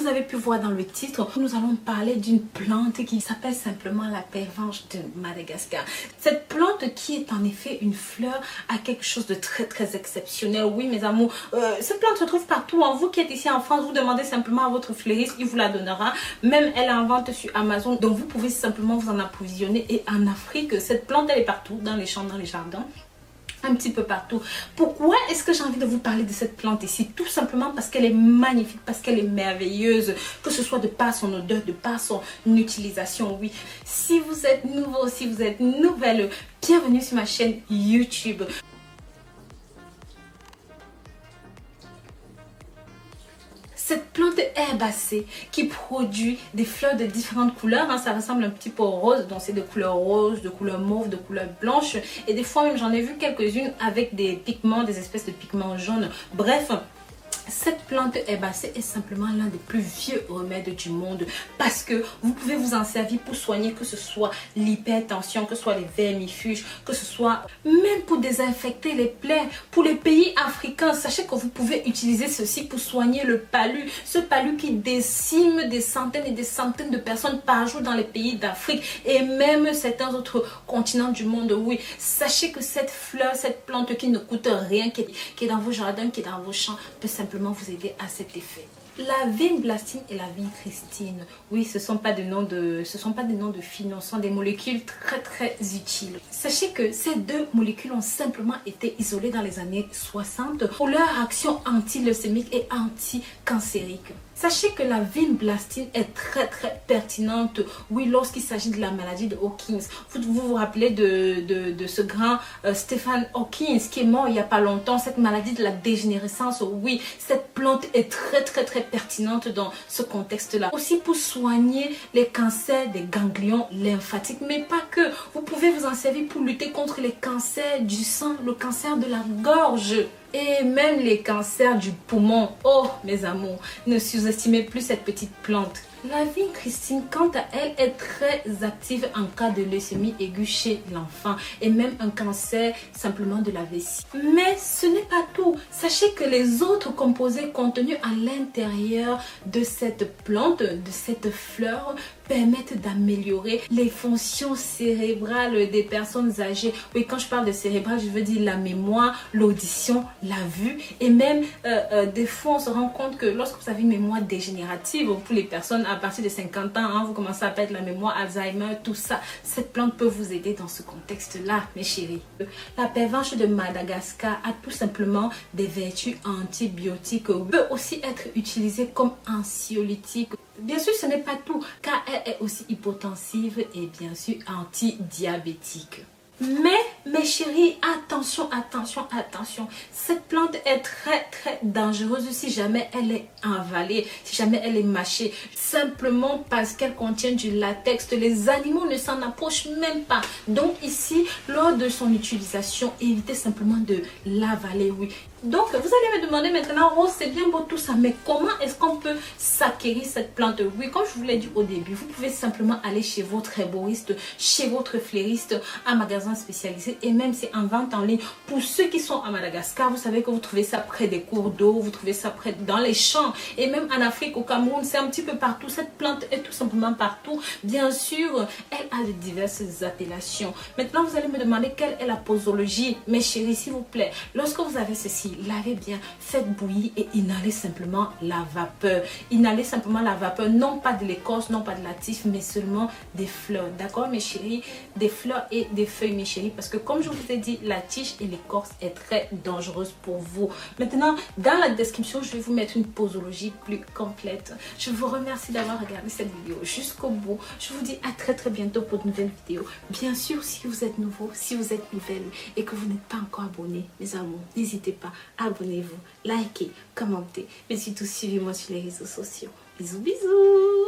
avez pu voir dans le titre, nous allons parler d'une plante qui s'appelle simplement la pervenche de Madagascar. Cette plante qui est en effet une fleur a quelque chose de très exceptionnel. Oui mes amours, cette plante se trouve partout. Vous qui êtes ici en France, vous demandez simplement à votre fleuriste, il vous la donnera. Même elle est en vente sur Amazon, donc vous pouvez simplement vous en approvisionner. Et en Afrique, cette plante elle est partout, dans les champs, dans les jardins, un petit peu partout. Pourquoi est-ce que j'ai envie de vous parler de cette plante ici? Tout simplement parce qu'elle est magnifique, parce qu'elle est merveilleuse, que ce soit de par son odeur, de par son utilisation. Oui, si vous êtes nouveau, si vous êtes nouvelle, bienvenue sur ma chaîne YouTube. Cette plante herbacée qui produit des fleurs de différentes couleurs, ça ressemble un petit peu au rose, donc c'est de couleur rose, de couleur mauve, de couleur blanche, et des fois même j'en ai vu quelques-unes avec des pigments, des espèces de pigments jaunes. Bref, cette plante herbacée est simplement l'un des plus vieux remèdes du monde parce que vous pouvez vous en servir pour soigner que ce soit l'hypertension, que ce soit les vermifuges, que ce soit même pour désinfecter les plaies. Pour les pays africains, sachez que vous pouvez utiliser ceci pour soigner le palu. Ce palu qui décime des centaines et des centaines de personnes par jour dans les pays d'Afrique et même certains autres continents du monde. Oui, sachez que cette fleur, cette plante qui ne coûte rien, qui est dans vos jardins, qui est dans vos champs, peut simplement vous aider à cet effet. La vinblastine et la vincristine, oui, ce ne sont pas des noms de filles, ce sont des molécules très utiles. Sachez que ces deux molécules ont simplement été isolées dans les années 60 pour leur action anti-leucémique et anti-cancérique. Sachez que la vinblastine est très pertinente, oui, lorsqu'il s'agit de la maladie de Hawkins. Vous rappelez de ce grand Stephen Hawkins qui est mort il n'y a pas longtemps, cette maladie de la dégénérescence. Oui, cette plante est très pertinente dans ce contexte-là. Aussi pour soigner les cancers des ganglions lymphatiques, mais pas que. Vous pouvez vous en servir pour lutter contre les cancers du sang, le cancer de la gorge et même les cancers du poumon. Oh mes amours, ne sous-estimez plus cette petite plante. La vincristine, quant à elle, est très active en cas de leucémie aiguë chez l'enfant et même un cancer simplement de la vessie. Mais ce n'est pas tout. Sachez que les autres composés contenus à l'intérieur de cette plante, de cette fleur, permettent d'améliorer les fonctions cérébrales des personnes âgées. Oui, quand je parle de cérébral, je veux dire la mémoire, l'audition, la vue et même des fois on se rend compte que lorsque vous avez une mémoire dégénérative, pour les personnes à partir de 50 ans, vous commencez à perdre la mémoire, Alzheimer, tout ça, cette plante peut vous aider dans ce contexte-là, mes chéris. La pervenche de Madagascar a tout simplement des vertus antibiotiques, peut aussi être utilisée comme anxiolytique. Bien sûr, ce n'est pas tout, car elle est aussi hypotensive et bien sûr antidiabétique. Mais mes chéris, attention, cette plante est très dangereuse si jamais elle est avalée, si jamais elle est mâchée, simplement parce qu'elle contient du latex. Les animaux ne s'en approchent même pas. Donc ici, lors de son utilisation, évitez simplement de l'avaler, oui. Donc vous allez me demander maintenant, Rose, c'est bien beau tout ça, mais comment est-ce qu'on peut s'acquérir cette plante? Oui, comme je vous l'ai dit au début, vous pouvez simplement aller chez votre herboriste, chez votre fleuriste, un magasin spécialisé et même c'est en vente en ligne. Pour ceux qui sont à Madagascar, vous savez que vous trouvez ça près des cours d'eau, vous trouvez ça près dans les champs et même en Afrique, au Cameroun, c'est un petit peu partout. Cette plante est tout simplement partout. Bien sûr, elle a de diverses appellations. Maintenant, vous allez me demander quelle est la posologie. Mes chéris, s'il vous plaît, lorsque vous avez ceci, lavez bien, faites bouillir et inhalez simplement la vapeur. Inhalez simplement la vapeur, non pas de l'écorce, non pas de la tige, mais seulement des fleurs. D'accord mes chéris? Des fleurs et des feuilles mes chéris, parce que comme je vous ai dit, la tige et l'écorce est très dangereuse pour vous. Maintenant, dans la description, je vais vous mettre une posologie plus complète. Je vous remercie d'avoir regardé cette vidéo jusqu'au bout. Je vous dis à très bientôt pour de nouvelles vidéos. Bien sûr, si vous êtes nouveau, si vous êtes nouvelle et que vous n'êtes pas encore abonné, mes amours, n'hésitez pas. Abonnez-vous, likez, commentez, mais surtout suivez-moi sur les réseaux sociaux. Bisous.